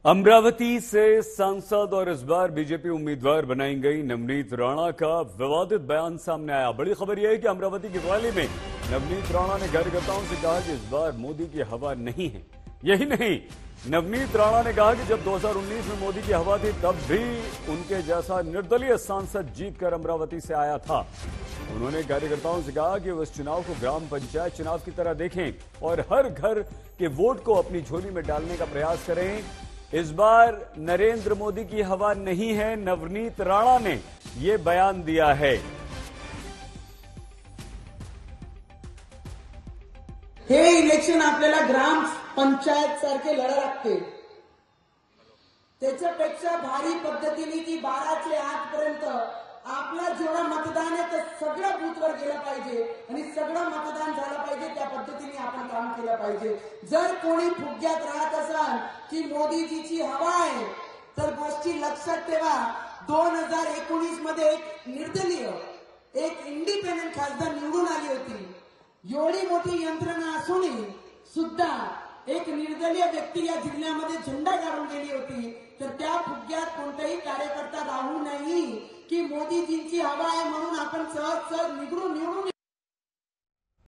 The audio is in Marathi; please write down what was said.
अमरावती से सांसद और इस बार बीजेपी उम्मीदवार बनाई गई नवनीत राणा का विवादित बयान सामने आया। बड़ी खबर यह है कि अमरावती की रैली में नवनीत राणा ने कार्यकर्ताओं से कहा कि इस बार मोदी की हवा नहीं है। यही नहीं, नवनीत राणा ने कहा कि जब 2019 में मोदी की हवा थी तब भी उनके जैसा निर्दलीय सांसद जीतकर अमरावती से आया था। उन्होंने कार्यकर्ताओं से कहा कि वो इस चुनाव को ग्राम पंचायत चुनाव की तरह देखें और हर घर के वोट को अपनी झोली में डालने का प्रयास करें। इस बार नरेंद्र मोदी की हवा नहीं है, नवनीत राणा ने ये बयान दिया है। हे इलेक्शन आपल्याला ग्राम पंचायत सारखे लढा लागते, त्याच्यापेक्षा भारी पद्धतीने की 12 ते 8 पर्यंत आपला जेवढा मतदान आहे ते सगळं बूथवर गेलं पाहिजे आणि सगळं मतदान झालं पाहिजे। त्या पद्धतीने आपण काम केलं पाहिजे। जर कोणी फुग्यात राहत असाल की मोदीजीची हवा आहे तर गोष्टी लक्षात ठेवा। 2019 मध्ये एक निर्दलीय एक इंडिपेंडेंट खासदार निवडून आली होती। एवढी मोठी यंत्रणा असूनही सुद्धा एक निर्दलीय व्यक्ती या जिल्ह्यामध्ये झेंडा काढून गेली होती। तर त्या फुग्यात कोणताही कार्यकर्ता राहू नाही की मोदीजींची हवा आहे म्हणून आपण सहज निवडून